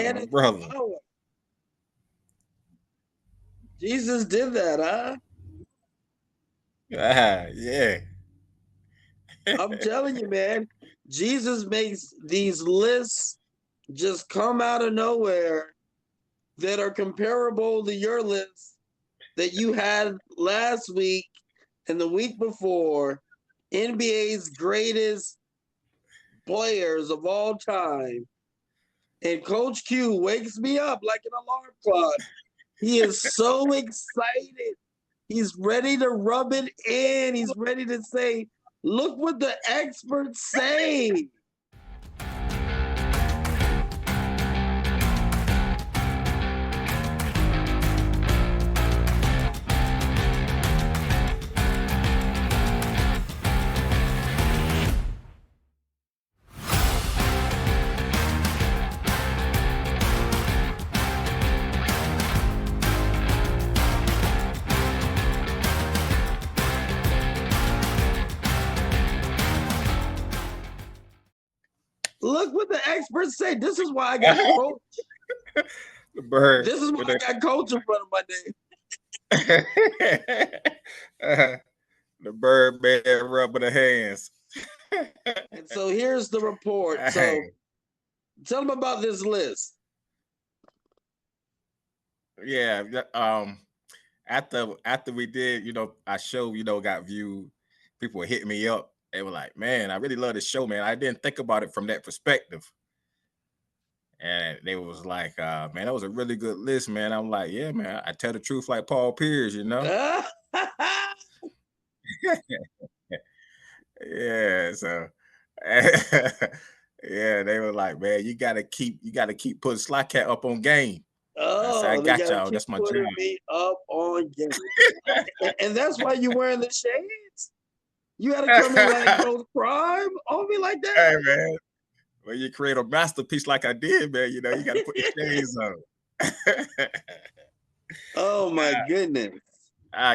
And my brother. Jesus did that, huh? Yeah. I'm telling you, man. Jesus makes these lists just come out of nowhere that are comparable to your list that you had last week and the week before. NBA's greatest players of all time. And Coach Q wakes me up like an alarm clock. He is so excited. He's ready to rub it in. He's ready to say, look what the experts say. Look what the experts say. This is why I got coach. The bird. This is why I got coach in front of my name. The bird bear rubbing the hands. And so here's the report. So tell them about this list. Yeah. After we did, our show, got viewed, people were hitting me up. They were like, man, I really love this show, man. I didn't think about it from that perspective. And they was like, man, that was a really good list, man. I'm like, yeah, man, I tell the truth like Paul Pierce, Yeah, so yeah, they were like, man, you gotta keep putting Slykat up on game. Oh, I got y'all. That's my job. Me up on game. And that's why you wearing the shades. You had to come in like Coach Prime on me like that. Hey, man. When you create a masterpiece like I did, man, you got to put the shades on. Oh my goodness.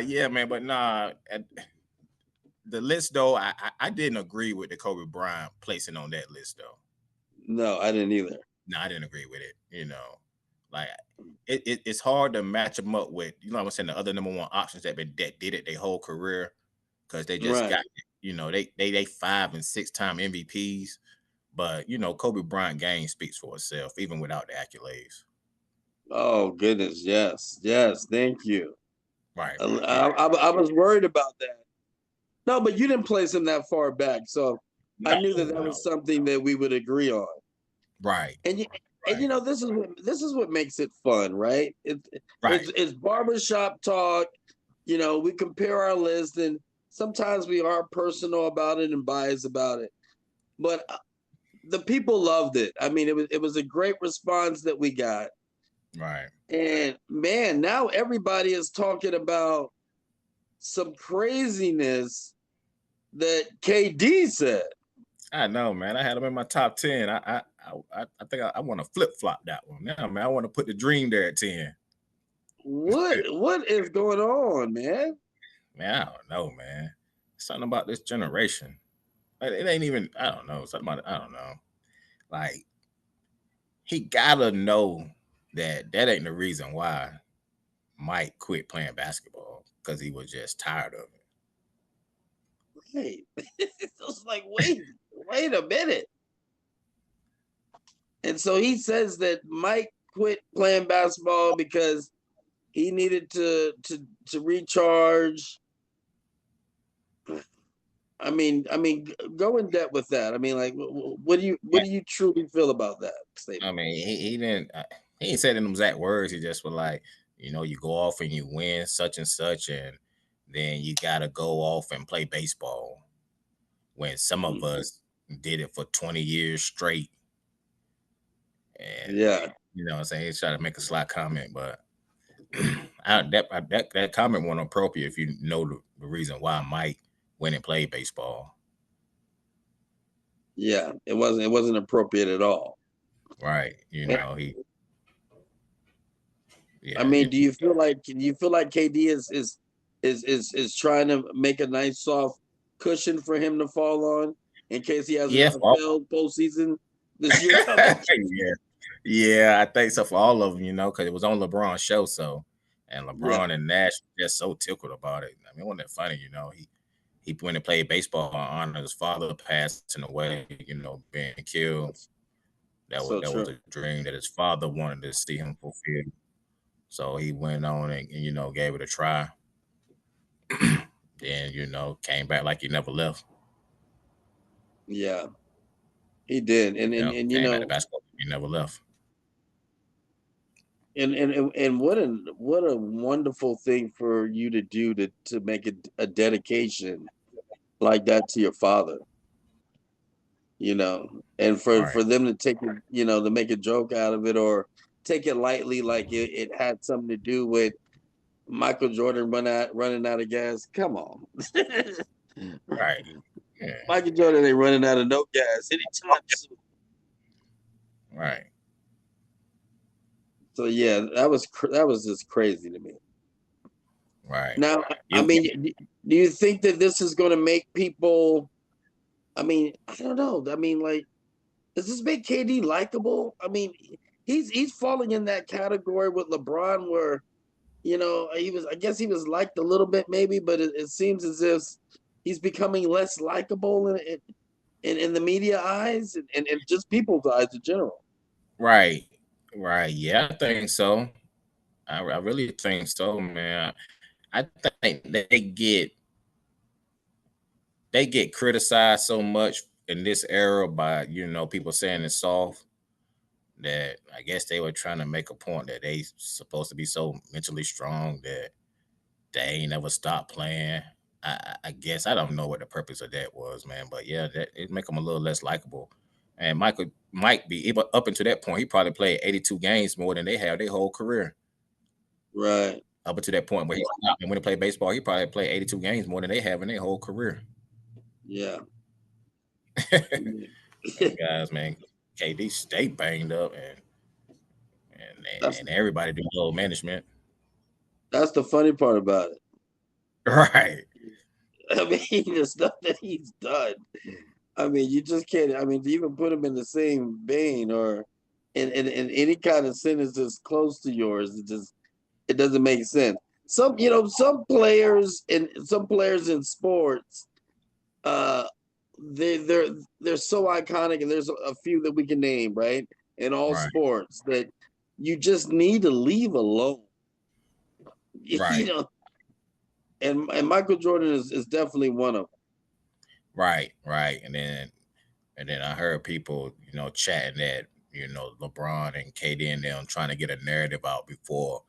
Yeah, man, but nah. The list though, I didn't agree with the Kobe Bryant placing on that list though. No, I didn't either. No, I didn't agree with it. Like it's hard to match them up with, I'm saying, the other number one options that did it their whole career, because they just got it. They 5 and 6 time MVPs, but Kobe Bryant game speaks for itself even without the accolades. Oh goodness, yes, thank you. Right. I was worried about that. No, but you didn't place him that far back, so I knew that was something that we would agree on. Right. And this is what makes it fun, right? It's barbershop talk. We compare our list, and sometimes we are personal about it and biased about it. But the people loved it. I mean, it was a great response that we got. Right. And man, now everybody is talking about some craziness that KD said. I know, man. I had him in my top 10. I think I want to flip flop that one. Now, man, I want to put the Dream there at 10. What is going on, man? Man, I don't know, man. Something about this generation. It ain't even. I don't know. Something about. I don't know. Like, he gotta know that ain't the reason why Mike quit playing basketball, because he was just tired of it. Hey, it's like, wait a minute. And so he says that Mike quit playing basketball because he needed to recharge. I mean, go in depth with that. I mean, like, what do you truly feel about that statement? I mean, he didn't. He ain't said in them exact words. He just was like, you go off and you win such and such, and then you gotta go off and play baseball. When some of us did it for 20 years straight. And yeah, what I'm saying, he's trying to make a slight comment, but that comment wasn't appropriate if you know the reason why Mike went and played baseball. Yeah, it wasn't appropriate at all. Right. Yeah. I mean, do you feel like KD is trying to make a nice soft cushion for him to fall on in case he has a failed postseason this year? Yeah, I think so for all of them, because it was on LeBron's show. So, and Yeah, LeBron and Nash just so tickled about it. I mean, wasn't that funny? He went and played baseball on honor his father passing away. Being killed. that's That was so that was true. a dream that his father wanted to see him fulfill. So he went on and gave it a try. Then came back like he never left. Yeah, he did, and Came back to basketball. He never left. and what a wonderful thing for you to do to make a dedication like that to your father, and Right, for them to take it, to make a joke out of it or take it lightly, like it had something to do with Michael Jordan running out of gas. Come on. right, yeah, Michael Jordan ain't running out of no gas anytime soon. right, So yeah, that was just crazy to me. right. Now, I You, mean, do you think that this is going to make people? I mean, I don't know. I mean, like, does this make KD likable? I mean, he's falling in that category with LeBron, where he was. I guess he was liked a little bit, maybe, but it seems as if he's becoming less likable in the media eyes and just people's eyes in general. right, right. Yeah, I think so. I really think so, man. I think they get criticized so much in this era by people saying it's soft, that I guess they were trying to make a point that they supposed to be so mentally strong that they ain't never stop playing. I guess I don't know what the purpose of that was, man. But yeah, that it make them a little less likable. And Michael might be able up until that point. He probably played 82 games more than they have their whole career. Right. Up until that point where he stopped and when he played baseball, he probably played 82 games more than they have in their whole career. Yeah. And guys, man, KD stay banged up and that's and everybody do low management. that's the funny part about it. Right. I mean, the stuff that he's done. I mean, you just can't. I mean, to even put him in the same vein or in any kind of sentence that's close to yours, it doesn't make sense. Some players in sports, uh, they're so iconic, and there's a few that we can name, right? In all Right. sports that you just need to leave alone. You Right. know, and Michael Jordan is definitely one of them. Right. Right. And then I heard people, chatting that, LeBron and KD and them trying to get a narrative out before,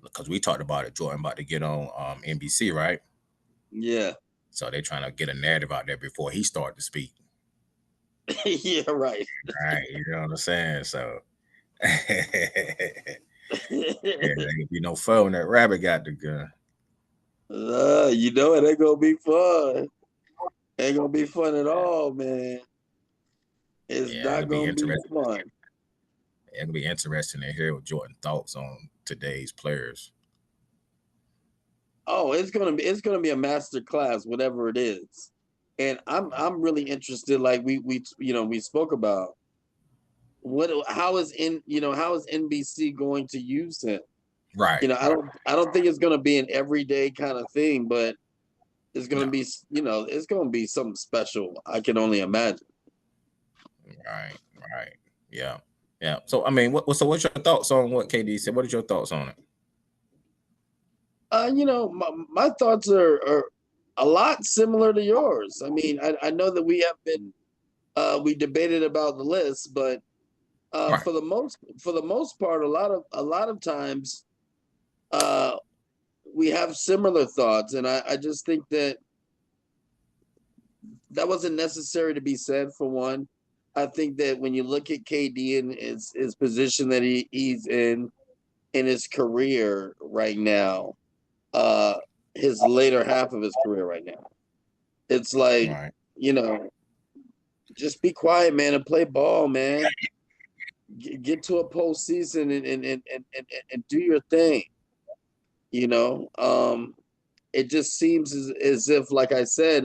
because we talked about it, Jordan about to get on NBC, right? Yeah. So they trying to get a narrative out there before he started to speak. Yeah, right. Right. You know what I'm saying? So yeah, there ain't be no fun when that rabbit got the gun. It ain't gonna be fun. Ain't gonna be fun at all, man. It's Yeah, it'll not be gonna be interesting. fun. It'll be interesting to hear what Jordan thoughts on today's players. Oh, it's gonna be a master class, whatever it is. And I'm really interested, like we spoke about how is NBC going to use him? Right, right, I don't think it's gonna be an everyday kind of thing, but it's gonna no, be it's gonna be something special. I can only imagine. right, right, yeah, yeah. So I mean, what's your thoughts on what KD said? What are your thoughts on it? My thoughts are a lot similar to yours. I mean, I know that we debated about the list, but Right, for the most part, a lot of times uh, we have similar thoughts, and I just think that wasn't necessary to be said. For one, I think that when you look at KD and his position that he's in his career right now, uh, his later half of his career right now, it's like, right, you know, just be quiet, man, and play ball, man. Get to a postseason and do your thing. You know, it just seems as if, like I said,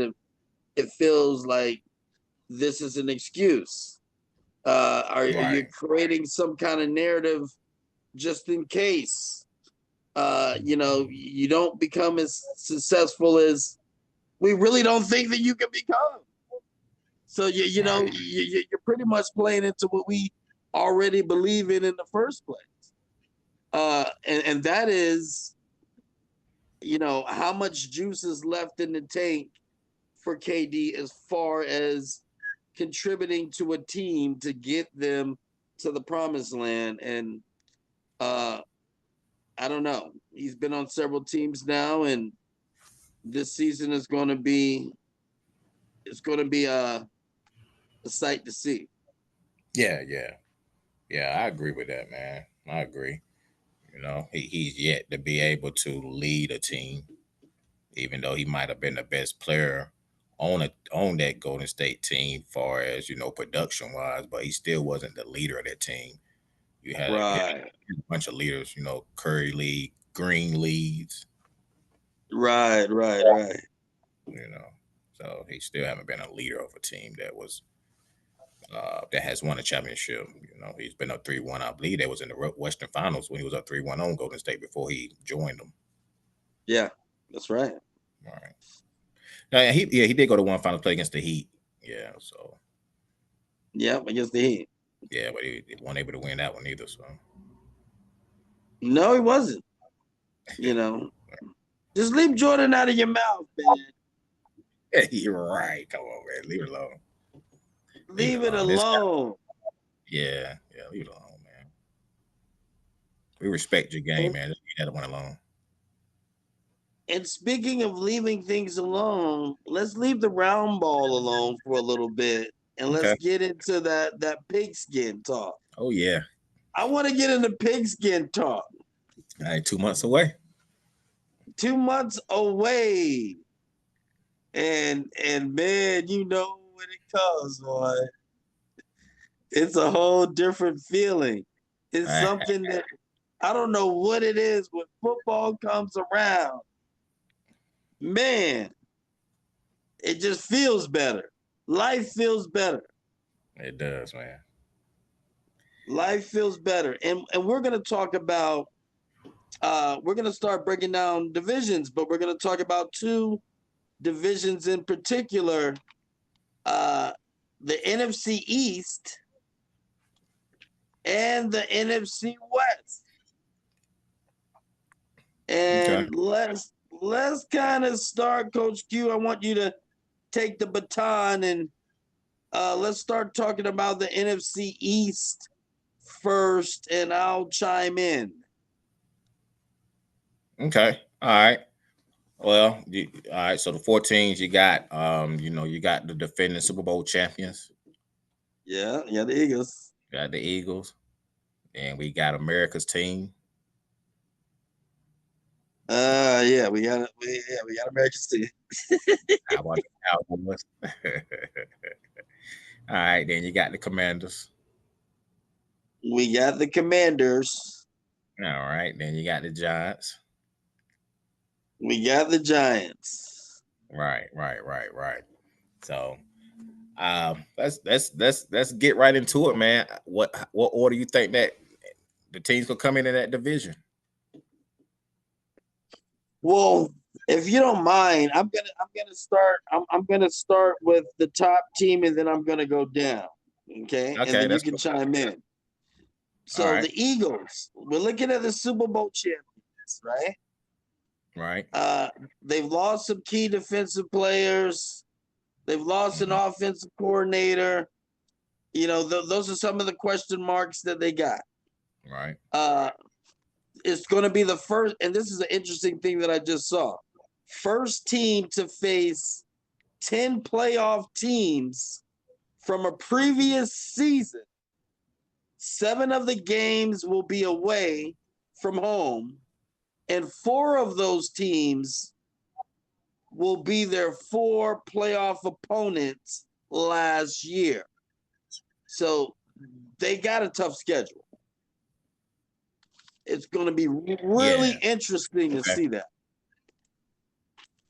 it feels like this is an excuse. Are you Right. creating some kind of narrative just in case? You don't become as successful as we really don't think that you can become. So Right. you're pretty much playing into what we already believe in the first place. And that is, how much juice is left in the tank for KD as far as contributing to a team to get them to the promised land. And I don't know. He's been on several teams now, and this season is going to be a sight to see. Yeah. I agree with that, man. I agree. He's yet to be able to lead a team, even though he might have been the best player on that Golden State team, far as production wise, but he still wasn't the leader of that team. You had Right, a bunch of leaders, Curry lead, Green leads, right. you know. So he still haven't been a leader of a team that has won a championship. He's been up 3-1. I believe that was in the Western Finals when he was up 3-1 on Golden State before he joined them. Yeah, that's right. All right. Now, he did go to one final play against the Heat. Yeah, so Yeah, against the Heat. yeah, but he wasn't able to win that one either. So No, he wasn't. Just leave Jordan out of your mouth, man. you're right. Come on, man. Leave it alone. Leave it Leave it alone. This guy, alone. yeah, leave it alone, man. We respect your game, And, man. Just leave that one alone. and speaking of leaving things alone, let's leave the round ball alone for a little bit, and let's Okay. get into that pigskin talk. Oh yeah. I want to get into pigskin talk. All right, 2 months away. 2 months away, and man, when it comes, boy, it's a whole different feeling. It's All something that I don't know what it is when football comes around. Man, it just feels better. Life feels better. It does, man. Life feels better. And we're going to talk about we're going to start breaking down divisions, but we're going to talk about two divisions in particular, the NFC East and the NFC West. Okay. And let's kind of start, Coach Q. I want you to take the baton and let's start talking about the NFC East first, and I'll chime in. Okay. All right. Well, all right. So the 14s you got, you got the defending Super Bowl champions. Yeah, the Eagles. You got the Eagles, and we got America's team. We got America's team. How about the Cowboys? All right, then you got the Commanders. We got the Commanders. All right, then you got the Giants. We got the Giants. Right. So, let's get right into it, man. What order you think that the teams will come in that division? Well, if you don't mind, I'm gonna start with the top team, and then I'm gonna go down. Okay, and Okay, then you that's can cool. chime in. All So right. the Eagles, we're looking at the Super Bowl champions, right? Right. They've lost some key defensive players. They've lost an offensive coordinator. Those are some of the question marks that they got. Right. It's going to be the first, and this is an interesting thing that I just saw. First team to face 10 playoff teams from a previous season. 7 of the games will be away from home, and 4 of those teams will be their 4 playoff opponents last year. So they got a tough schedule. It's going to be really interesting to see that.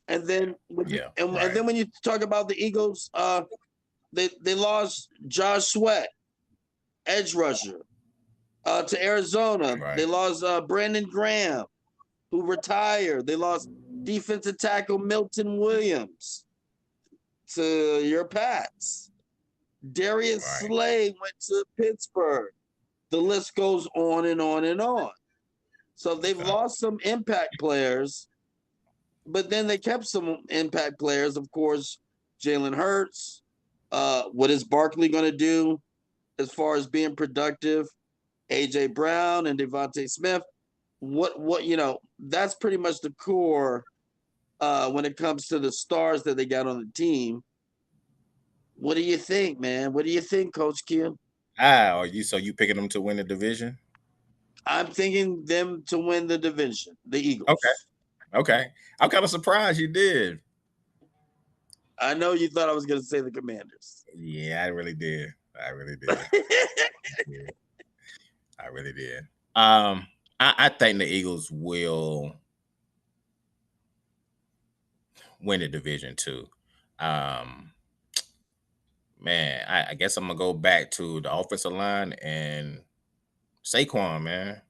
And then when you talk about the Eagles, they lost Josh Sweat. edge rusher. To Arizona, Right. they lost Brandon Graham, who retired. They lost defensive tackle Milton Williams to your Pats. Darius Slay went to Pittsburgh. The list goes on and on and on. So they've lost some impact players, but then they kept some impact players. Of course, Jalen Hurts. What is Barkley going to do as far as being productive? A.J. Brown and Devontae Smith. What that's pretty much the core when it comes to the stars that they got on the team. What do you think, man? What do you think, Coach Kim? So you picking them to win the division? I'm thinking them to win the division, the Eagles. Okay. I'm kind of surprised you did. I know you thought I was going to say the Commanders. Yeah, I really did. I really did. I think the Eagles will win the division too. Man, I guess I'm gonna go back to the offensive line and Saquon, man.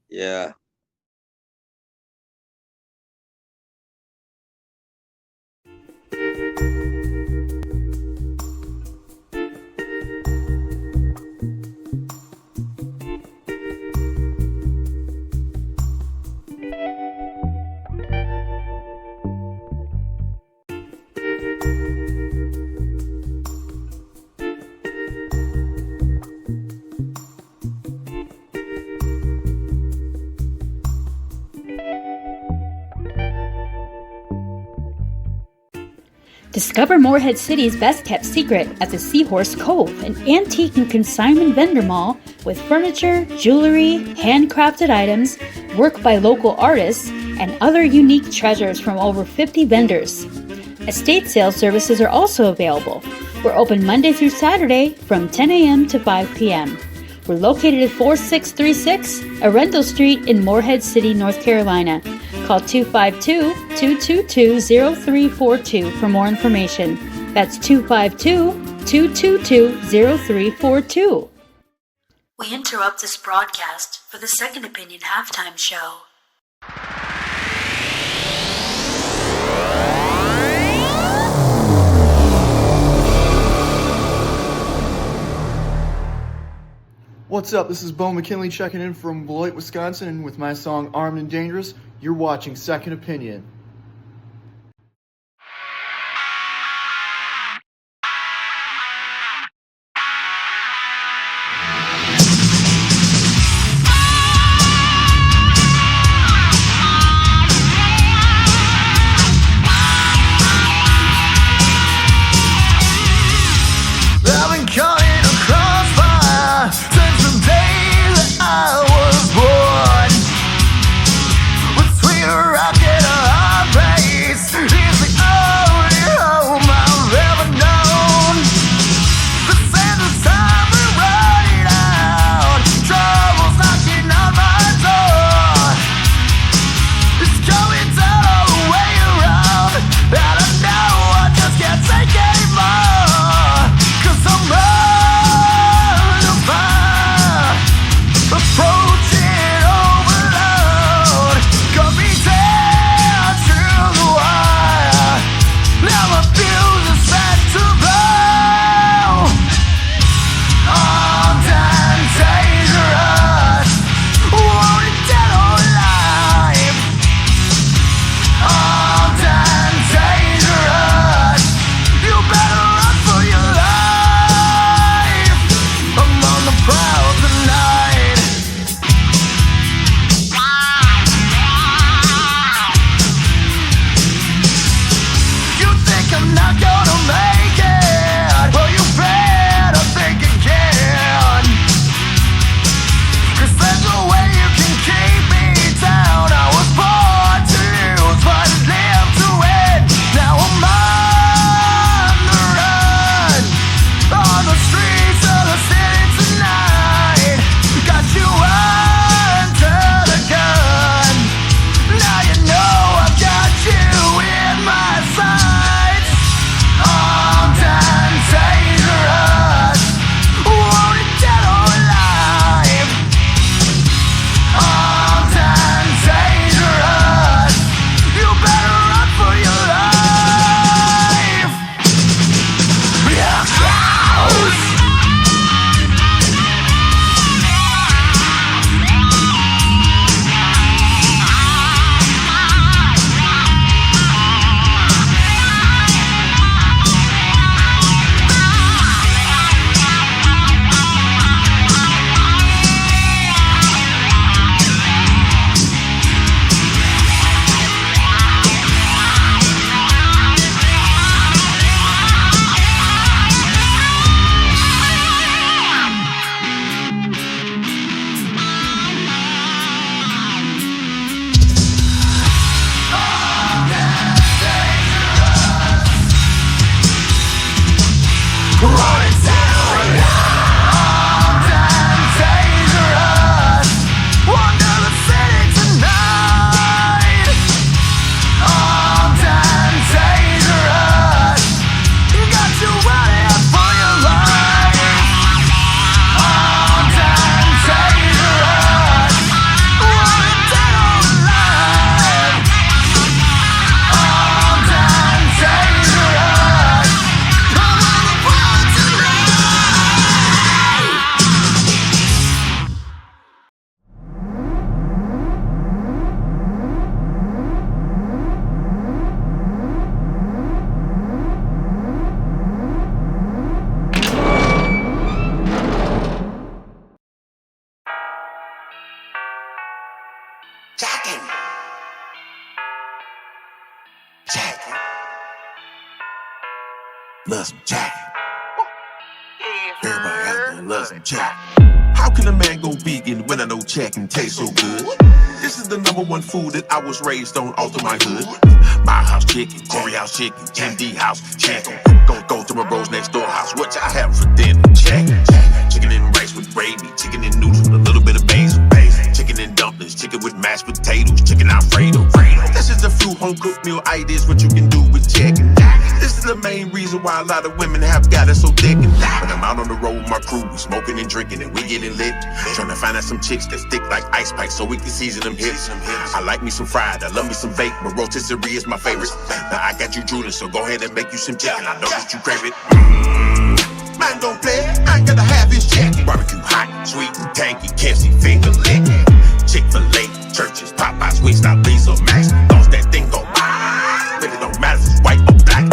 Yeah. Discover Morehead City's best-kept secret at the Seahorse Cove, an antique and consignment vendor mall with furniture, jewelry, handcrafted items, work by local artists, and other unique treasures from over 50 vendors. Estate sale services are also available. We're open Monday through Saturday from 10 a.m. to 5 p.m. We're located at 4636 Arundel Street in Morehead City, North Carolina. Call 252-222-0342 for more information. That's 252-222-0342. We interrupt this broadcast for the Second Opinion halftime show. What's up? This is Bo McKinley checking in from Beloit, Wisconsin, and with my song Armed and Dangerous, you're watching Second Opinion. I was born between a rock and a hard jacking. Jacking. Love some jacking. Everybody out there loves some jacking. How can a man go vegan when I know jacking tastes so good? This is the #1 food that I was raised on all through my hood. My house chicken, Corey house chicken, MD house chicken. Go to my bros next door house. What y'all have for dinner? Chicken. Chicken and rice with gravy, chicken and noodles with a little bit of basil. Chicken and dumplings, chicken with mashed potatoes, chicken Alfredo. This is a few home cooked meal ideas, what you can do with chicken. This is the main reason why a lot of women have got it so thick. When I'm out on the road with my crew, we smoking and drinking and we getting lit. Trying to find out some chicks that stick like ice pipes so we can season them hips. I like me some fried, I love me some baked, but rotisserie is my favorite. Now I got you drooling, so go ahead and make you some chicken. I know that you crave it. Man don't play, I gotta have his chicken. Barbecue hot, sweet and tangy, KFC finger lick. Chick-fil-A, churches, Popeyes, Wingstop, Lisa, Max. Those that thing go by. Really don't matter if it's white or black.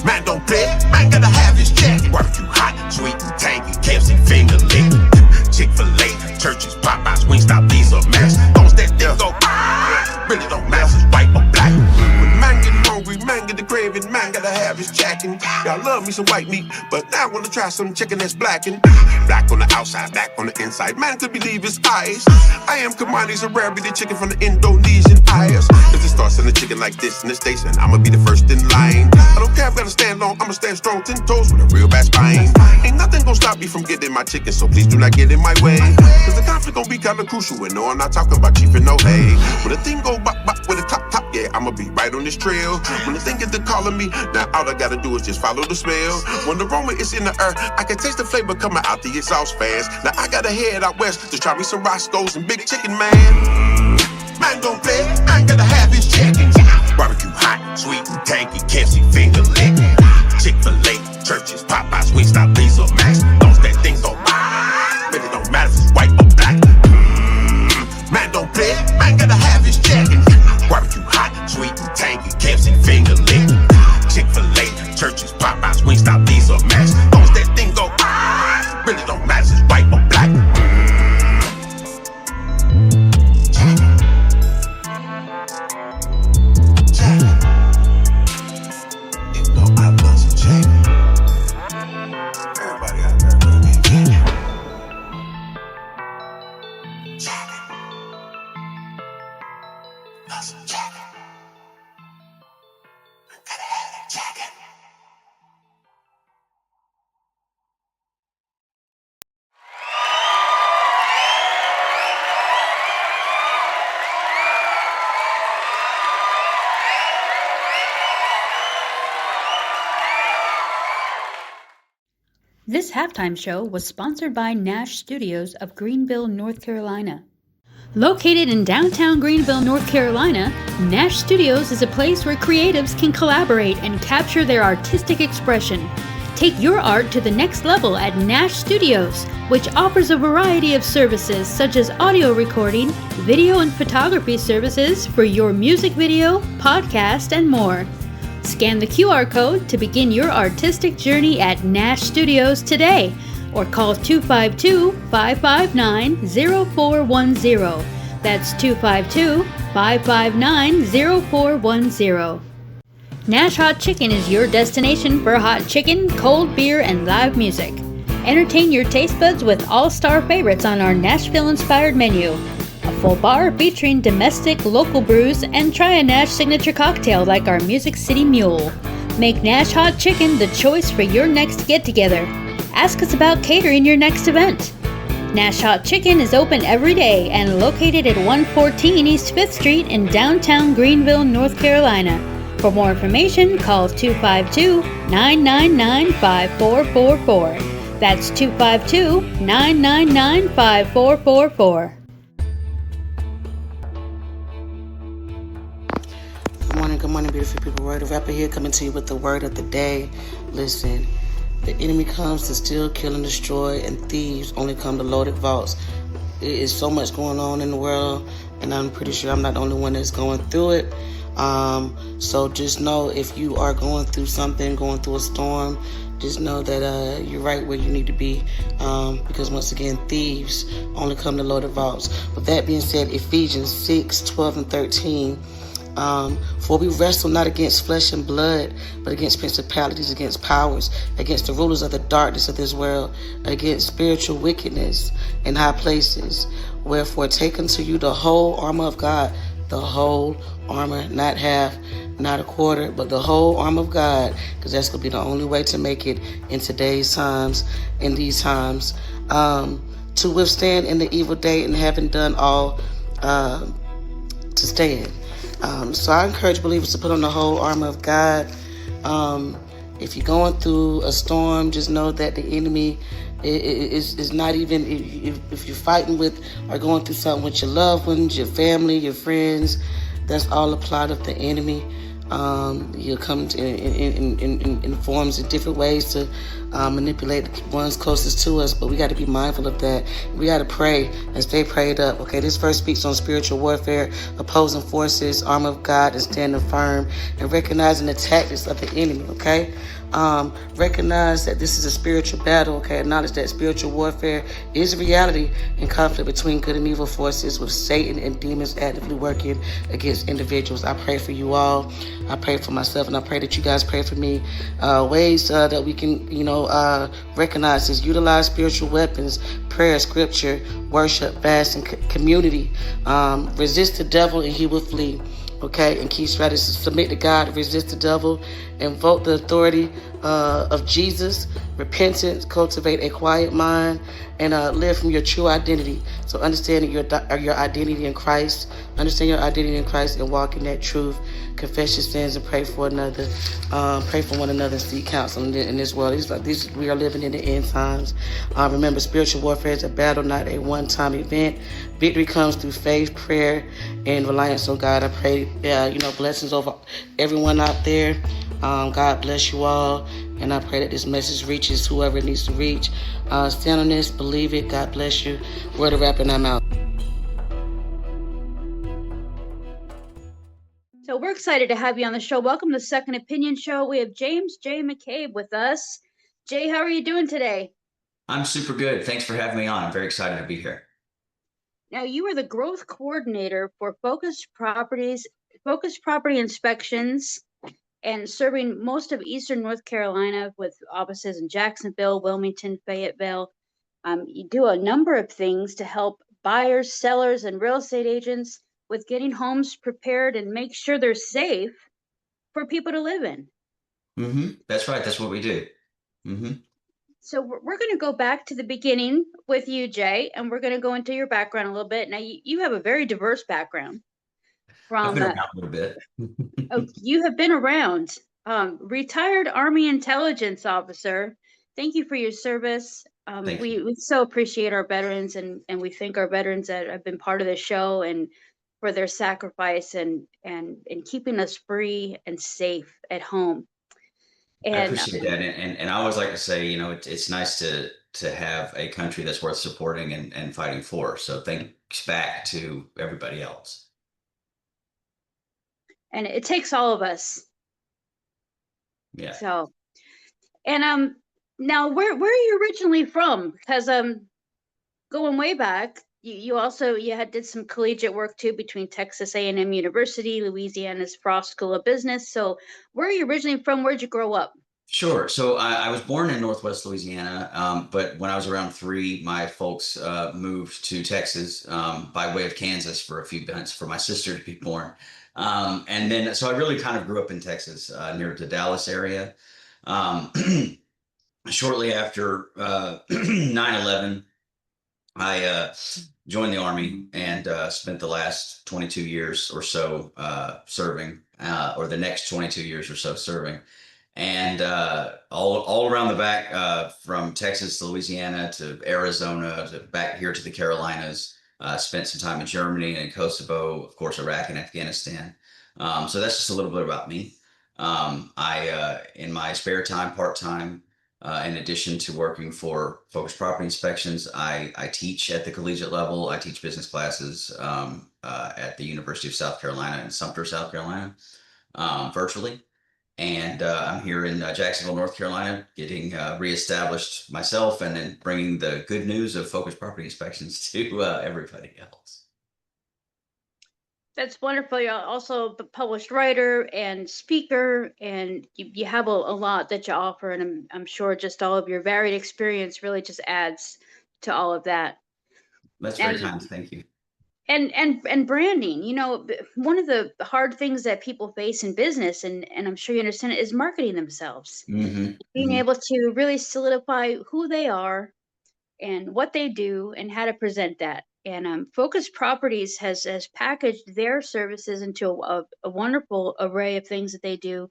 Man don't play, man gotta have his chicken. Barbecue hot, sweet and tangy, KFC finger lick. Chick-fil-A, churches, Popeyes, Wingstop, Lisa, Max. Those that thing go by. Really don't matter if it's white or black. When man get hungry, man get the craving, man gotta have his chicken. Y'all love me some white meat, but now I wanna try some chicken that's blackened. Black on the outside, black on the inside. Man could believe his eyes. I am Kamani's Arabian chicken from the Indonesian eyes. Cause it starts in the chicken like this in the station. I'ma be the first in line. I don't care if I gotta stand long, I'ma stand strong, 10 toes with a real bad spine. Ain't nothing gonna stop me from getting my chicken, so please do not get in my way. Cause the conflict gon' be kinda crucial, and no, I'm not talking about chief and no hay. When the thing go bop bop with a top, yeah, I'ma be right on this trail. When the thing get to calling me, now all I gotta do is just follow the smell. When the aroma is in the air, I can taste the flavor coming out the exhaust fans. Now I gotta head out west to try me some Roscoe's and big chicken, man. Man don't play, man gotta have his chicken. Barbecue hot, sweet and tangy, KFC finger lick. Chick-fil-A, churches, Popeyes, Wingstop, Lisa, Max. Those that thing go by. Really don't matter if it's white or black. Man don't play, man gotta have his chicken. Barbecue hot, sweet and tangy, KFC finger lick. Chick-fil-A, churches, Popeyes, Wingstop, Lisa, Max. Those that thing go by. Really don't matter if it's white or black. This halftime show was sponsored by Nash Studios of Greenville, North Carolina. Located in downtown Greenville, North Carolina, Nash Studios is a place where creatives can collaborate and capture their artistic expression. Take your art to the next level at Nash Studios, which offers a variety of services such as audio recording, video and photography services for your music video, podcast, and more. Scan the QR code to begin your artistic journey at Nash Studios today, or call 252-559-0410. That's 252-559-0410. Nash Hot Chicken is your destination for hot chicken, cold beer, and live music. Entertain your taste buds with all-star favorites on our Nashville-inspired menu. A full bar featuring domestic, local brews, and try a Nash signature cocktail like our Music City Mule. Make Nash Hot Chicken the choice for your next get-together. Ask us about catering your next event. Nash Hot Chicken is open every day and located at 114 East 5th Street in downtown Greenville, North Carolina. For more information, call 252-999-5444. That's 252-999-5444. Good morning, beautiful people. Word of Rapper here, coming to you with the word of the day. Listen, the enemy comes to steal, kill, and destroy, and thieves only come to loaded vaults. It is so much going on in the world, and I'm pretty sure I'm not the only one that's going through it. So just know if you are going through something, going through a storm, just know that you're right where you need to be, because once again, thieves only come to load the vaults. With that being said, Ephesians 6:12-13. For we wrestle not against flesh and blood, but against principalities, against powers, against the rulers of the darkness of this world, against spiritual wickedness in high places. Wherefore take unto you the whole armor of God, the whole armor, not half, not a quarter, but the whole armor of God, because that's going to be the only way to make it in today's times, in these times, to withstand in the evil day, and having done all, to stand. So I encourage believers to put on the whole armor of God. If you're going through a storm, just know that the enemy is not even, if you're fighting with or going through something with your loved ones, your family, your friends, that's all a plot of the enemy. He'll come in forms in different ways to manipulate the ones closest to us, but we got to be mindful of that. We got to pray and stay prayed up. Okay, this verse speaks on spiritual warfare, opposing forces, armor of God, and standing firm, and recognizing the tactics of the enemy. Okay, recognize that this is a spiritual battle. Okay, acknowledge that spiritual warfare is a reality and conflict between good and evil forces, with Satan and demons actively working against individuals. I pray for you all. I pray for myself, and I pray that you guys pray for me. Ways that we can, recognize is utilize spiritual weapons, prayer, scripture, worship, fast, and community. Resist the devil and he will flee. Okay, and key strategies: submit to God, resist the devil, invoke the authority of Jesus, repentance, cultivate a quiet mind, and live from your true identity. So understanding your identity in Christ, understand your identity in Christ, and walk in that truth. Confess your sins and pray for another. Pray for one another and seek counsel in this world. We are living in the end times. Remember, spiritual warfare is a battle, not a one-time event. Victory comes through faith, prayer, and reliance on God. I pray, blessings over everyone out there. God bless you all, and I pray that this message reaches whoever it needs to reach. Stand on this, believe it. God bless you. Word of rap, and I'm out. So we're excited to have you on the show. Welcome to the Second Opinion Show. We have James J. McCabe with us. Jay, how are you doing today? I'm super good. Thanks for having me on. I'm very excited to be here. Now, you are the growth coordinator for Focused Property Inspections, and serving most of Eastern North Carolina with offices in Jacksonville, Wilmington, Fayetteville. You do a number of things to help buyers, sellers, and real estate agents with getting homes prepared and make sure they're safe for people to live in. That's right. That's what we do. So we're going to go back to the beginning with you, Jay, and we're going to go into your background a little bit. Now, you have a very diverse background. I've been around a little bit. You have been around. Retired Army intelligence officer. Thank you for your service. We so appreciate our veterans, and we thank our veterans that have been part of the show and for their sacrifice and keeping us free and safe at home. And I appreciate that, and I always like to say, it's nice to have a country that's worth supporting and fighting for. So thanks back to everybody else. And it takes all of us. Yeah. So, and now where are you originally from? Because going way back, you did some collegiate work too between Texas A&M University, Louisiana's Frost School of Business. So where are you originally from? Where'd you grow up? Sure. So I was born in Northwest Louisiana, but when I was around 3, my folks moved to Texas by way of Kansas for a few months for my sister to be born. And then, so I really kind of grew up in Texas, near the Dallas area. Shortly after 9/11, I joined the Army and spent the last 22 years or so serving, or the next 22 years or so serving. And all around the back, from Texas to Louisiana to Arizona to back here to the Carolinas. Spent some time in Germany and Kosovo, of course, Iraq and Afghanistan. So that's just a little bit about me. I, in my spare time, part-time, In addition to working for Focus Property Inspections, I teach at the collegiate level. I teach business classes at the University of South Carolina in Sumter, South Carolina, virtually. And I'm here in Jacksonville, North Carolina, getting reestablished myself and then bringing the good news of Focus Property Inspections to everybody else. That's wonderful. You're also a published writer and speaker, and you have a lot that you offer. And I'm sure just all of your varied experience really just adds to all of that. That's very kind. Thank you. And branding, one of the hard things that people face in business, and I'm sure you understand it, is marketing themselves. Being able to really solidify who they are and what they do and how to present that. And Focus Properties has packaged their services into a wonderful array of things that they do.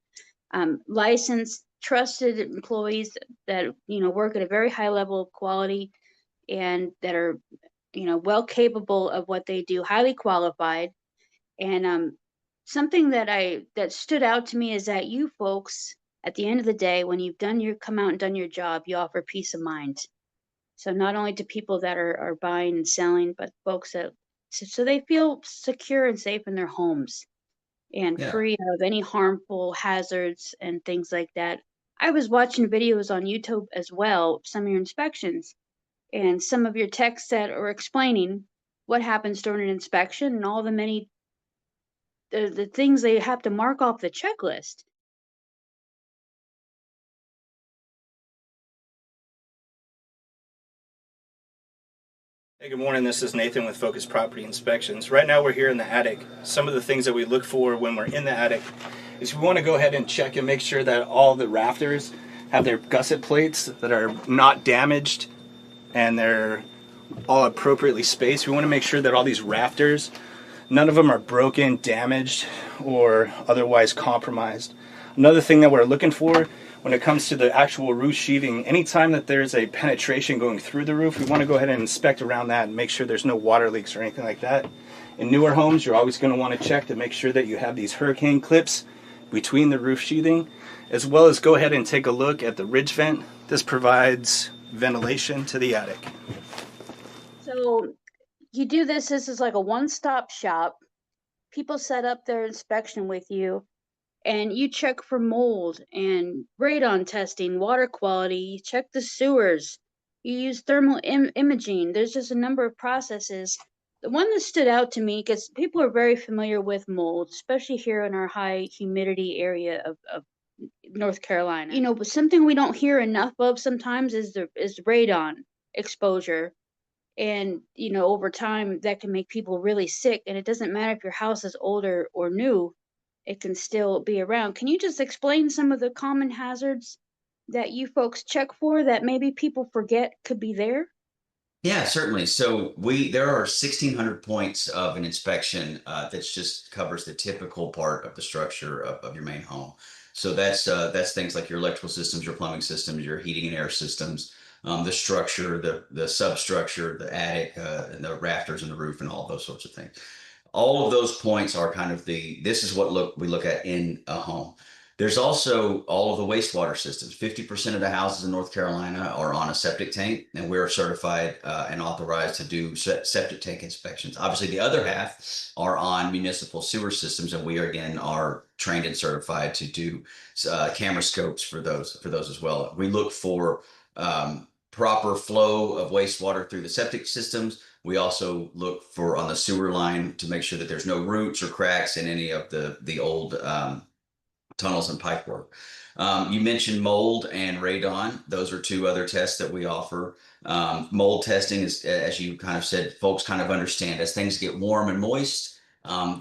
Licensed, trusted employees that work at a very high level of quality and that are well capable of what they do, highly qualified. And something that stood out to me is that you folks, at the end of the day, when you've come out and done your job, you offer peace of mind. So not only to people that are buying and selling, but folks that so they feel secure and safe in their homes and free of any harmful hazards and things like that. I was watching videos on YouTube as well, some of your inspections, and some of your techs that are explaining what happens during an inspection and all the many the things they have to mark off the checklist. Hey, good morning. This is Nathan with Focus Property Inspections. Right now we're here in the attic. Some of the things that we look for when we're in the attic is we want to go ahead and check and make sure that all the rafters have their gusset plates that are not damaged and they're all appropriately spaced. We want to make sure that all these rafters, none of them are broken, damaged, or otherwise compromised. Another thing that we're looking for when it comes to the actual roof sheathing, anytime that there's a penetration going through the roof, we want to go ahead and inspect around that and make sure there's no water leaks or anything like that. In newer homes, you're always going to want to check to make sure that you have these hurricane clips between the roof sheathing, as well as go ahead and take a look at the ridge vent. This provides ventilation to the attic. So you do this is like a one-stop shop. People set up their inspection with you, and you check for mold and radon testing, water quality, you check the sewers, you use thermal imaging. There's just a number of processes. The one that stood out to me, because people are very familiar with mold, especially here in our high humidity area of North Carolina. But something we don't hear enough of sometimes is radon exposure. And, over time that can make people really sick. And it doesn't matter if your house is older or new, it can still be around. Can you just explain some of the common hazards that you folks check for that maybe people forget could be there? Yeah, certainly. So there are 1,600 points of an inspection that just covers the typical part of the structure of your main home. So that's things like your electrical systems, your plumbing systems, your heating and air systems, the structure, the substructure, the attic, and the rafters and the roof, and all those sorts of things. All of those points are kind of this is what we look at in a home. There's also all of the wastewater systems. 50% of the houses in North Carolina are on a septic tank, and we're certified and authorized to do septic tank inspections. Obviously, the other half are on municipal sewer systems, and we are trained and certified to do camera scopes for those as well. We look for proper flow of wastewater through the septic systems. We also look for on the sewer line to make sure that there's no roots or cracks in any of the old tunnels and pipework. You mentioned mold and radon. Those are two other tests that we offer. Mold testing is, as you kind of said, folks kind of understand as things get warm and moist,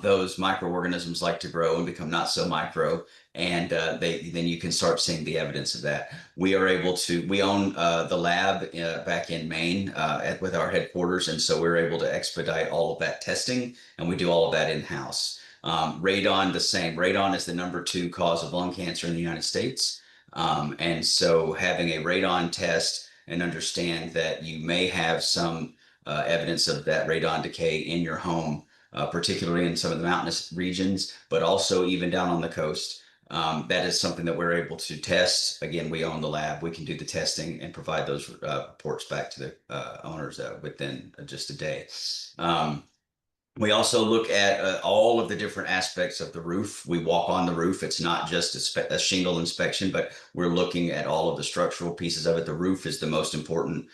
those microorganisms like to grow and become not so micro, and then you can start seeing the evidence of that. We own the lab back in Maine with our headquarters, and so we're able to expedite all of that testing, and we do all of that in-house. Radon, the same. Radon is the #2 cause of lung cancer in the United States. And so having a radon test and understand that you may have some evidence of that radon decay in your home, particularly in some of the mountainous regions, but also even down on the coast. That is something that we're able to test. Again, we own the lab. We can do the testing and provide those reports back to the owners within just a day. We also look at all of the different aspects of the roof. We walk on the roof. It's not just a shingle inspection, but we're looking at all of the structural pieces of it. The roof is the most important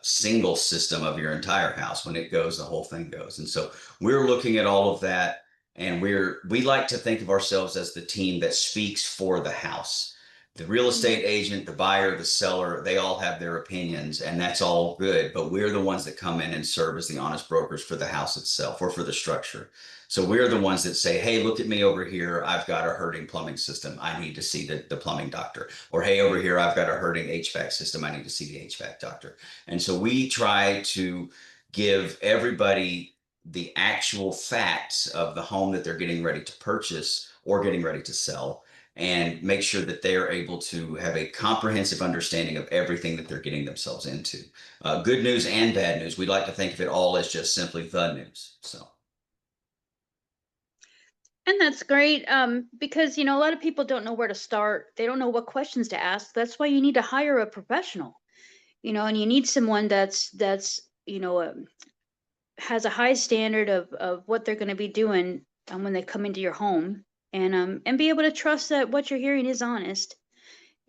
single system of your entire house. When it goes, the whole thing goes. And so we're looking at all of that. And we like to think of ourselves as the team that speaks for the house. The real estate agent, the buyer, the seller, they all have their opinions, and that's all good. But we're the ones that come in and serve as the honest brokers for the house itself or for the structure. So we're the ones that say, hey, look at me over here. I've got a hurting plumbing system. I need to see the plumbing doctor. Or hey, over here, I've got a hurting HVAC system. I need to see the HVAC doctor. And so we try to give everybody the actual facts of the home that they're getting ready to purchase or getting ready to sell, and make sure that they are able to have a comprehensive understanding of everything that they're getting themselves into. Good news and bad news. We like to think of it all as just simply the news. So. And that's great, because, a lot of people don't know where to start. They don't know what questions to ask. That's why you need to hire a professional, and you need someone that's has a high standard of what they're going to be doing when they come into your home, and be able to trust that what you're hearing is honest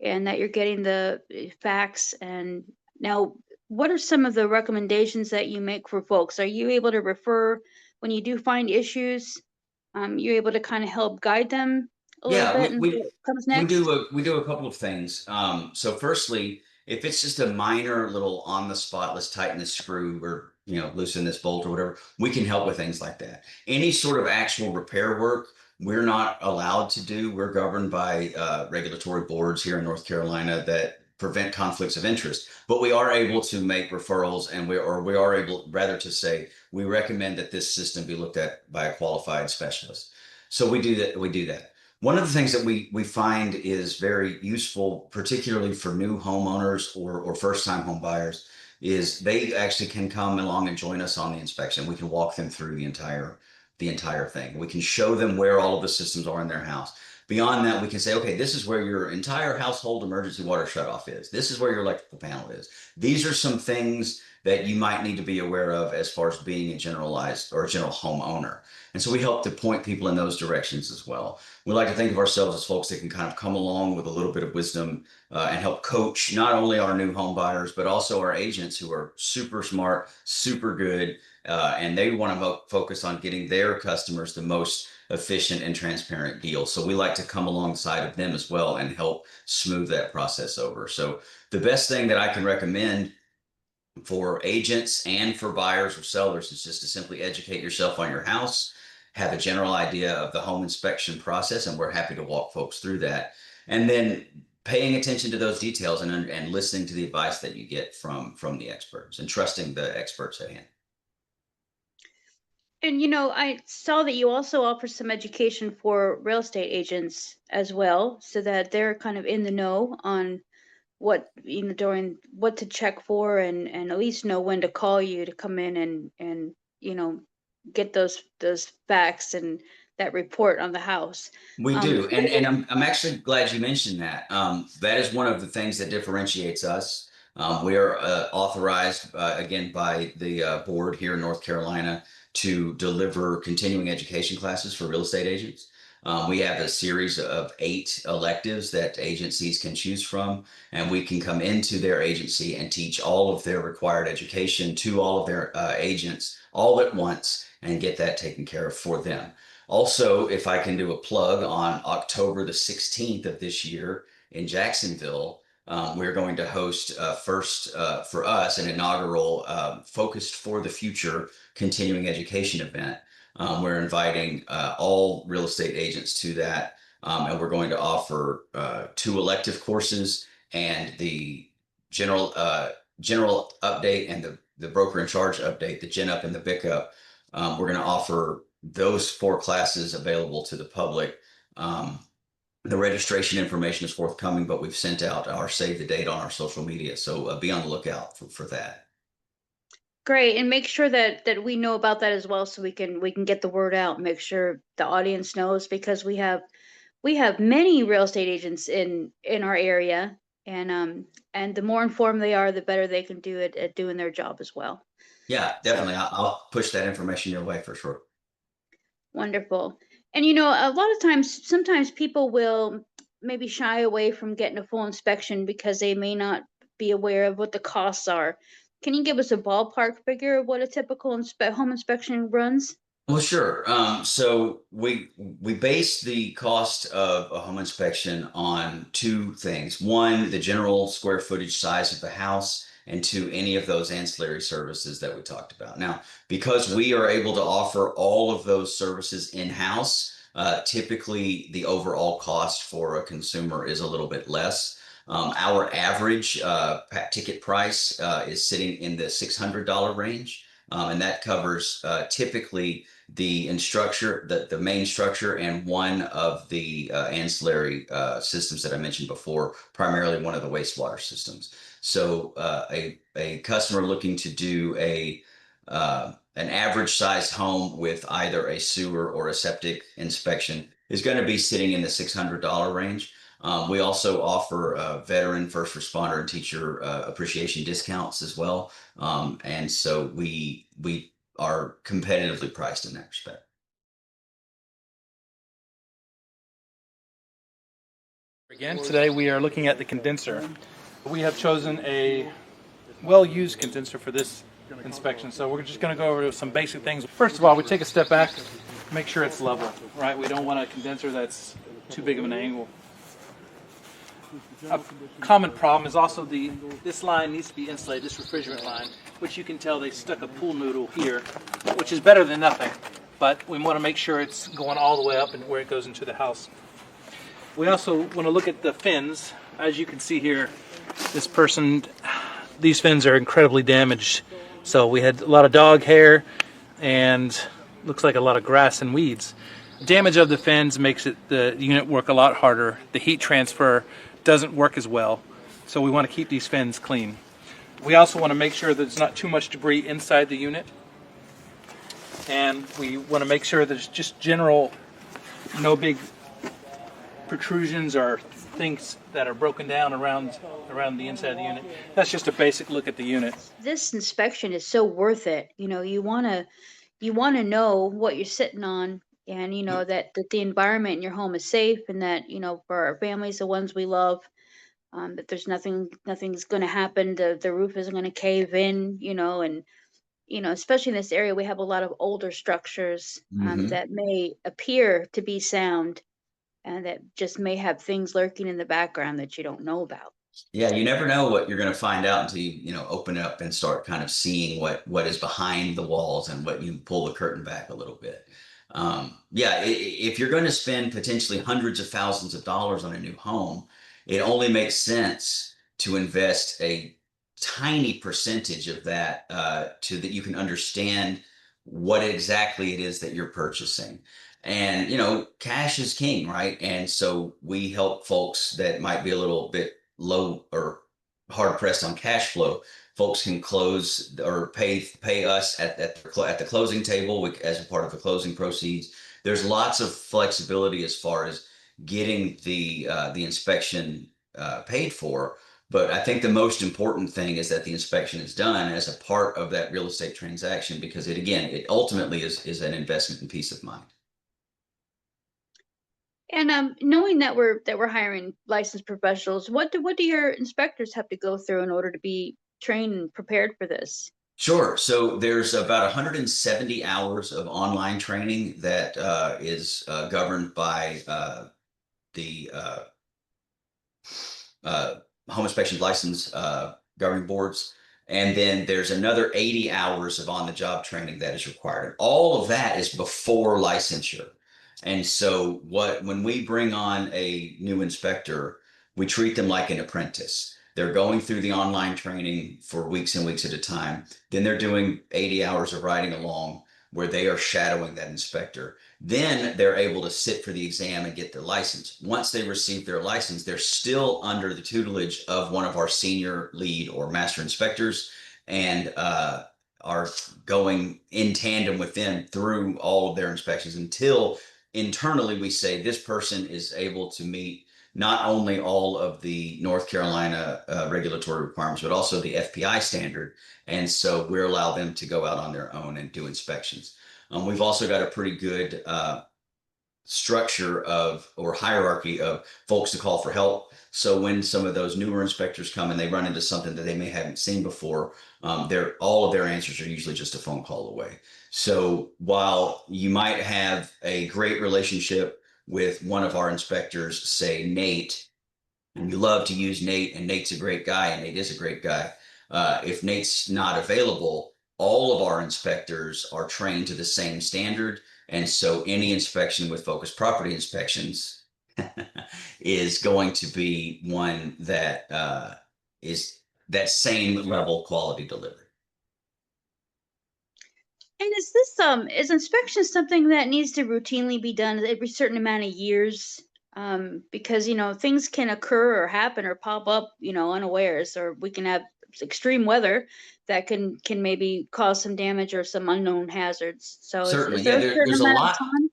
and that you're getting the facts. And now, what are some of the recommendations that you make for folks? Are you able to refer when you do find issues? You're able to kind of help guide them a little bit, and what comes next? We do a couple of things. So firstly, if it's just a minor little on the spot, let's tighten this screw or loosen this bolt or whatever, we can help with things like that. Any sort of actual repair work, we're not allowed to do. We're governed by regulatory boards here in North Carolina that prevent conflicts of interest, but we are able to make referrals, and we are able, rather, to say we recommend that this system be looked at by a qualified specialist. So we do that. One of the things that we find is very useful, particularly for new homeowners or first-time home buyers, is they actually can come along and join us on the inspection. We can walk them through the entire thing. We can show them where all of the systems are in their house. Beyond that, we can say, okay, this is where your entire household emergency water shutoff is. This is where your electrical panel is. These are some things that you might need to be aware of as far as being a general homeowner. And so we help to point people in those directions as well. We like to think of ourselves as folks that can kind of come along with a little bit of wisdom and help coach not only our new home buyers, but also our agents who are super smart, super good, and they want to focus on getting their customers the most efficient and transparent deal. So we like to come alongside of them as well and help smooth that process over. So the best thing that I can recommend for agents and for buyers or sellers is just to simply educate yourself on your house, have a general idea of the home inspection process, and we're happy to walk folks through that. And then paying attention to those details and listening to the advice that you get from the experts and trusting the experts at hand. And I saw that you also offer some education for real estate agents as well, so that they're kind of in the know on what during what to check for, and at least know when to call you to come in and get those facts and that report on the house. We do, and I'm actually glad you mentioned that. That is one of the things that differentiates us. We are authorized again by the board here in North Carolina to deliver continuing education classes for real estate agents. We have a series of 8 electives that agencies can choose from, and we can come into their agency and teach all of their required education to all of their agents all at once and get that taken care of for them. Also, if I can do a plug, on October the 16th of this year in Jacksonville, we're going to host first for us an inaugural Focused for the Future continuing education event. We're inviting all real estate agents to that, and we're going to offer 2 elective courses and the general update and the broker in charge update, the Gen Up and the Bic Up. We're going to offer those 4 classes available to the public. The registration information is forthcoming, but we've sent out our save the date on our social media, so be on the lookout for that. Great, and make sure that we know about that as well, so we can get the word out, make sure the audience knows, because we have we have many real estate agents in our area, and the more informed they are, the better they can do it at doing their job as well. Yeah, So definitely. I'll push that information your way for sure. wonderful. And you know, a lot of times, sometimes people will maybe shy away from getting a full inspection because they may not be aware of what the costs are. Can you give us a ballpark figure of what a typical home inspection runs? Well, sure. So we base the cost of a home inspection on two things. One, the general square footage size of the house, and two, any of those ancillary services that we talked about. Now, because we are able to offer all of those services in-house, typically the overall cost for a consumer is a little bit less. Our average ticket price is sitting in the $600 range. And that covers typically the the main structure, and one of the ancillary systems that I mentioned before, primarily one of the wastewater systems. So a customer looking to do an average sized home with either a sewer or a septic inspection is going to be sitting in the $600 range. We also offer veteran, first responder, and teacher appreciation discounts as well. And so we are competitively priced in that respect. Again, today we are looking at the condenser. We have chosen a well-used condenser for this inspection, so we're just going to go over some basic things. First of all, we take a step back, make sure it's level, right? We don't want a condenser that's too big of an angle. A common problem is also this line needs to be insulated, this refrigerant line, which you can tell they stuck a pool noodle here, which is better than nothing, but we want to make sure it's going all the way up and where it goes into the house. We also want to look at the fins. As you can see here, these fins are incredibly damaged. So we had a lot of dog hair and looks like a lot of grass and weeds. Damage of the fins makes the unit work a lot harder. The heat transfer doesn't work as well. So we want to keep these fins clean. We also want to make sure that there's not too much debris inside the unit. And we want to make sure there's just no big protrusions or things that are broken down around the inside of the unit. That's just a basic look at the unit. This inspection is so worth it. You know, you want to know what you're sitting on, and you know that the environment in your home is safe, and that, you know, for our families, the ones we love, that there's nothing's going to happen. The roof isn't going to cave in, you know, and you know, especially in this area, we have a lot of older structures that may appear to be sound, and that just may have things lurking in the background that you don't know about. Yeah, you never know what you're going to find out until you open it up and start kind of seeing what is behind the walls, and what you pull the curtain back a little bit. Yeah, if you're going to spend potentially hundreds of thousands of dollars on a new home, it only makes sense to invest a tiny percentage of that so that you can understand what exactly it is that you're purchasing. And, cash is king, right? And so we help folks that might be a little bit low or hard pressed on cash flow. Folks can close or pay us at the closing table as a part of the closing proceeds. There's lots of flexibility as far as getting the inspection paid for. But I think the most important thing is that the inspection is done as a part of that real estate transaction, because it ultimately is an investment in peace of mind. And knowing that we're hiring licensed professionals, what do your inspectors have to go through in order to be trained and prepared for this? Sure. So there's about 170 hours of online training that is governed by the home inspection license governing boards. And then there's another 80 hours of on-the-job training that is required. All of that is before licensure. And so when we bring on a new inspector, we treat them like an apprentice. They're going through the online training for weeks and weeks at a time. Then they're doing 80 hours of riding along where they are shadowing that inspector. Then they're able to sit for the exam and get their license. Once they receive their license, they're still under the tutelage of one of our senior lead or master inspectors, and are going in tandem with them through all of their inspections until internally we say this person is able to meet not only all of the North Carolina regulatory requirements, but also the FPI standard. And so we allow them to go out on their own and do inspections. We've also got a pretty good structure of, or hierarchy of, folks to call for help. So when some of those newer inspectors come and they run into something that they may haven't seen before, all of their answers are usually just a phone call away. So while you might have a great relationship with one of our inspectors, say Nate, and you love to use Nate, and Nate's a great guy, and Nate is a great guy. If Nate's not available, all of our inspectors are trained to the same standard. And so any inspection with Focus Property Inspections is going to be one that is that same level quality delivery. And is this is inspection something that needs to routinely be done every certain amount of years? Because things can occur or happen or pop up, unawares, or we can have extreme weather that can maybe cause some damage or some unknown hazards. So Certainly, is there a certain amount of time?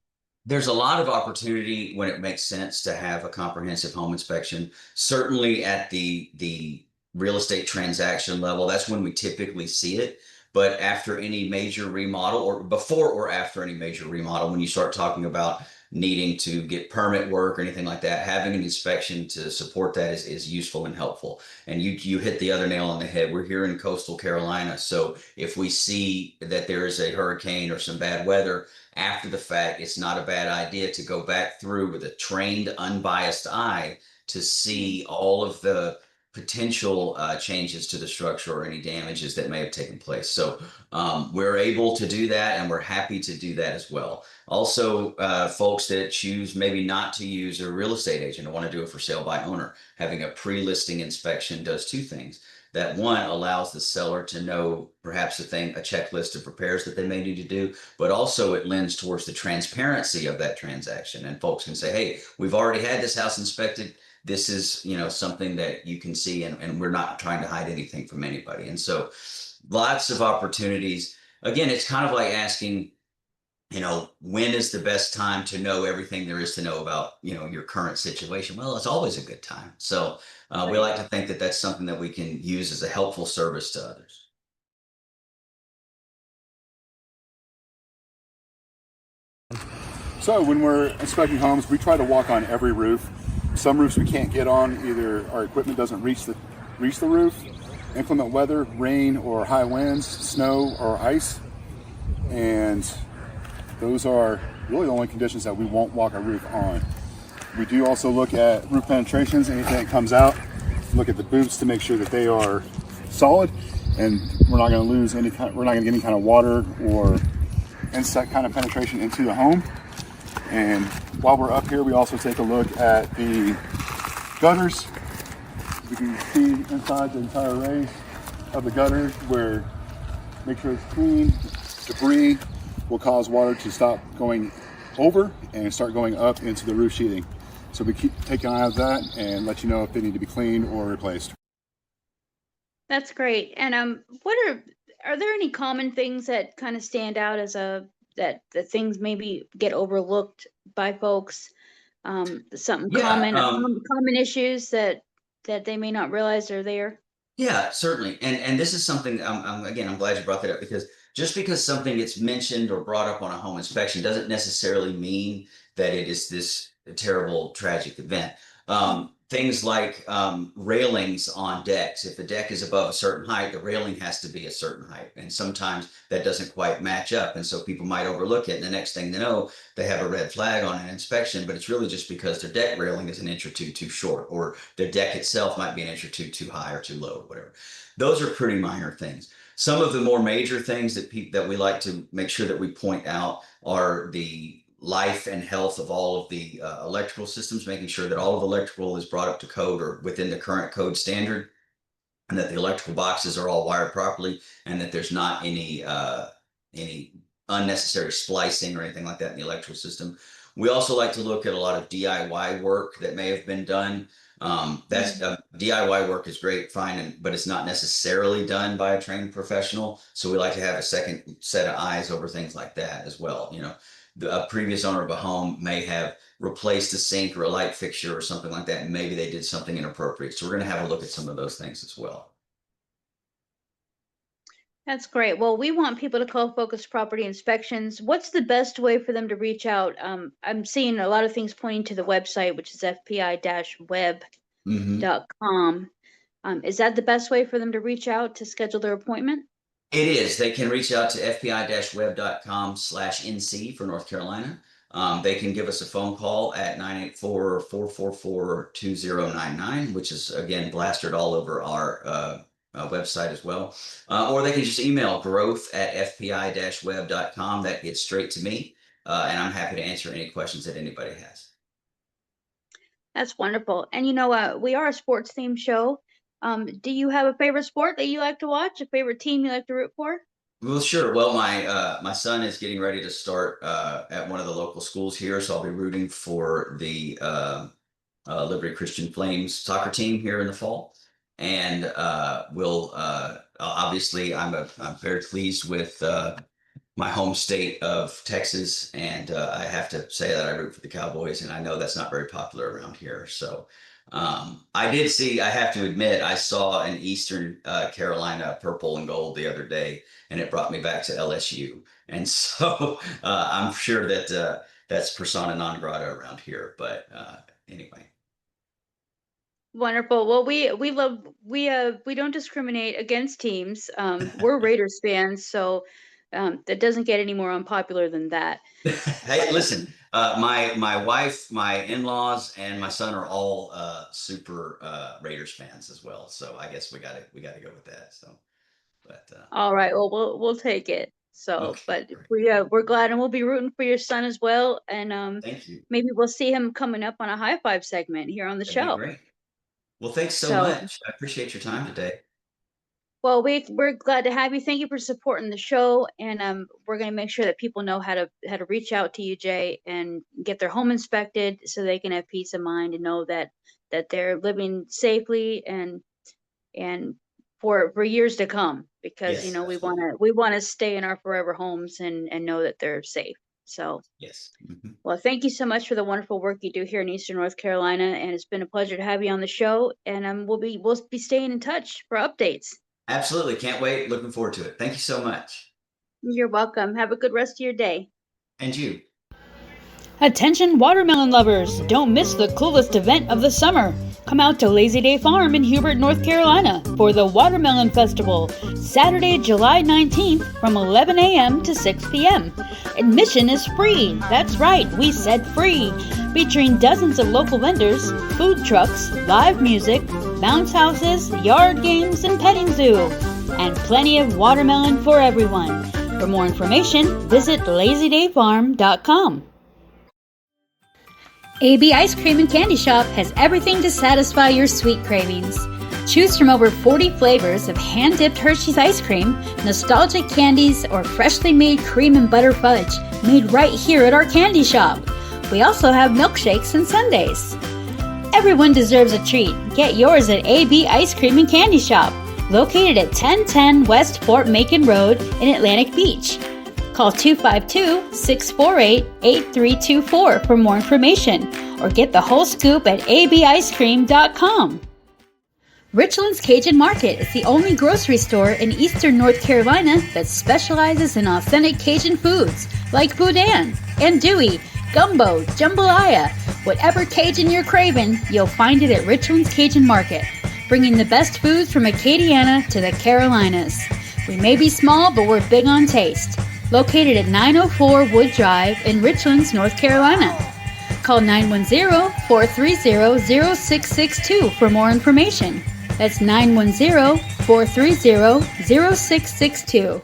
There's a lot of opportunity when it makes sense to have a comprehensive home inspection. Certainly at the real estate transaction level, that's when we typically see it. But after any major remodel, or before or after any major remodel, when you start talking about needing to get permit work or anything like that, having an inspection to support that is useful and helpful. And you hit the other nail on the head. We're here in coastal Carolina. So if we see that there is a hurricane or some bad weather after the fact, it's not a bad idea to go back through with a trained, unbiased eye to see all of the potential changes to the structure or any damages that may have taken place. So we're able to do that, and we're happy to do that as well. Also, folks that choose maybe not to use a real estate agent or want to do it for sale by owner, having a pre-listing inspection does two things. That one allows the seller to know perhaps a checklist of repairs that they may need to do, but also it lends towards the transparency of that transaction. And folks can say, hey, we've already had this house inspected. This is, something that you can see, and we're not trying to hide anything from anybody. And so lots of opportunities. Again, it's kind of like asking, when is the best time to know everything there is to know about, your current situation? Well, it's always a good time. So we like to think that that's something that we can use as a helpful service to others. So when we're inspecting homes, we try to walk on every roof. Some roofs we can't get on, either our equipment doesn't reach the roof, inclement weather, rain or high winds, snow or ice, and those are really the only conditions that we won't walk a roof on. We do also look at roof penetrations, anything that comes out, look at the boots to make sure that they are solid, and we're not going to lose we're not going to get any kind of water or insect kind of penetration into the home. And while we're up here, we also take a look at the gutters. We can see inside the entire race of the gutter where make sure it's clean. Debris will cause water to stop going over and start going up into the roof sheathing. So we keep taking an eye on that and let you know if they need to be cleaned or replaced. That's great. And are there any common things that kind of stand out as that the things maybe get overlooked by folks? Common issues that they may not realize are there? Yeah, certainly. And this is something, I'm glad you brought that up, because just because something gets mentioned or brought up on a home inspection doesn't necessarily mean that it is this terrible, tragic event. Things like railings on decks. If the deck is above a certain height, the railing has to be a certain height. And sometimes that doesn't quite match up. And so people might overlook it. And the next thing they know, they have a red flag on an inspection, but it's really just because their deck railing is an inch or two too short, or their deck itself might be an inch or two too high or too low, or whatever. Those are pretty minor things. Some of the more major things that we like to make sure that we point out are the life and health of all of the electrical systems, making sure that all of electrical is brought up to code or within the current code standard, and that the electrical boxes are all wired properly, and that there's not any unnecessary splicing or anything like that in the electrical system. We also like to look at a lot of DIY work that may have been done. DIY work is great, fine, but it's not necessarily done by a trained professional. So we like to have a second set of eyes over things like that as well. a previous owner of a home may have replaced a sink or a light fixture or something like that, and maybe they did something inappropriate. So we're going to have a look at some of those things as well. That's great. Well, we want people to call Focus Property Inspections. What's the best way for them to reach out? I'm seeing a lot of things pointing to the website, which is fpi-web.com. Is that the best way for them to reach out to schedule their appointment? It is. They can reach out to fpi-web.com/NC for North Carolina. They can give us a phone call at 984-444-2099, which is, again, plastered all over our website as well. Or they can just email growth@fpi-web.com. That gets straight to me, and I'm happy to answer any questions that anybody has. That's wonderful. And we are a sports themed show. Do you have a favorite sport that you like to watch? A favorite team you like to root for? Well, sure. Well, my son is getting ready to start at one of the local schools here, so I'll be rooting for the Liberty Christian Flames soccer team here in the fall. And obviously I'm very pleased with my home state of Texas, and I have to say that I root for the Cowboys, and I know that's not very popular around here. So I have to admit, I saw an Eastern Carolina purple and gold the other day, and it brought me back to LSU. And so I'm sure that that's persona non grata around here. But anyway. Wonderful. Well, we don't discriminate against teams. We're Raiders fans, so that doesn't get any more unpopular than that. Hey, listen, my wife, my in-laws, and my son are all super Raiders fans as well. So I guess we got to go with that. So, but all right. Well, we'll take it. So, okay, but we're glad, and we'll be rooting for your son as well. And thank you. Maybe we'll see him coming up on a high five segment here on the That'd show. be great. Well, thanks so much. I appreciate your time today. Well, we're glad to have you. Thank you for supporting the show, and we're going to make sure that people know how to reach out to you, Jay, and get their home inspected so they can have peace of mind and know that they're living safely and for years to come. Because Yes, we want to stay in our forever homes and know that they're safe. So yes. Well, thank you so much for the wonderful work you do here in Eastern North Carolina, and it's been a pleasure to have you on the show. And we'll be staying in touch for updates. Absolutely. Can't wait. Looking forward to it. Thank you so much. You're welcome. Have a good rest of your day. And you. Attention watermelon lovers, don't miss the coolest event of the summer. Come out to Lazy Day Farm in Hubert, North Carolina for the Watermelon Festival, Saturday, July 19th from 11 a.m. to 6 p.m. Admission is free. That's right, we said free. Featuring dozens of local vendors, food trucks, live music, bounce houses, yard games, and petting zoo. And plenty of watermelon for everyone. For more information, visit lazydayfarm.com. AB Ice Cream and Candy Shop has everything to satisfy your sweet cravings. Choose from over 40 flavors of hand-dipped Hershey's ice cream, nostalgic candies, or freshly made cream and butter fudge made right here at our candy shop. We also have milkshakes and sundaes. Everyone deserves a treat. Get yours at AB Ice Cream and Candy Shop, located at 1010 West Fort Macon Road in Atlantic Beach. Call 252-648-8324 for more information, or get the whole scoop at abicecream.com. Richland's Cajun Market is the only grocery store in Eastern North Carolina that specializes in authentic Cajun foods like boudin, andouille, gumbo, jambalaya. Whatever Cajun you're craving, you'll find it at Richland's Cajun Market, bringing the best foods from Acadiana to the Carolinas. We may be small, but we're big on taste. Located at 904 Wood Drive in Richlands, North Carolina. Call 910-430-0662 for more information. That's 910-430-0662.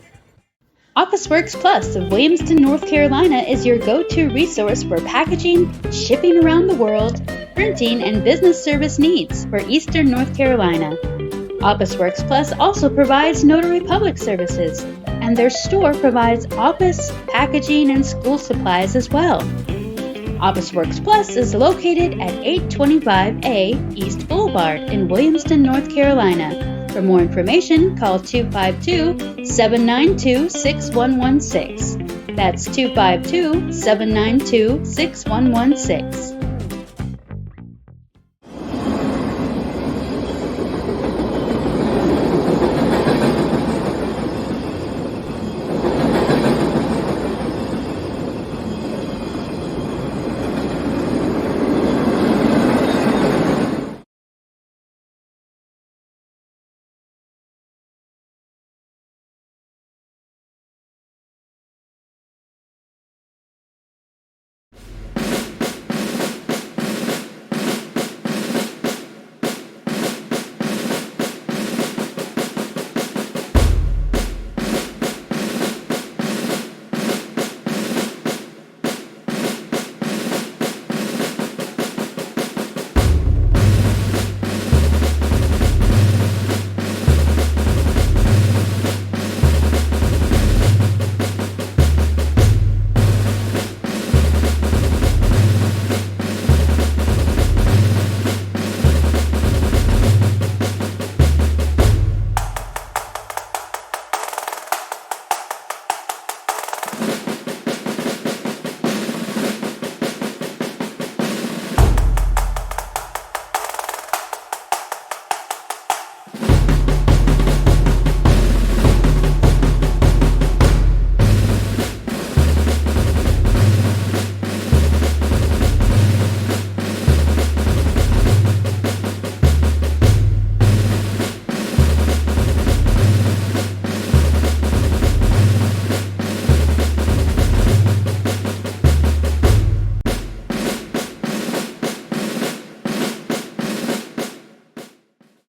OfficeWorks Plus of Williamston, North Carolina is your go-to resource for packaging, shipping around the world, printing, and business service needs for Eastern North Carolina. OfficeWorks Plus also provides notary public services, and their store provides office, packaging, and school supplies as well. OfficeWorks Plus is located at 825A East Boulevard in Williamston, North Carolina. For more information, call 252-792-6116. That's 252-792-6116.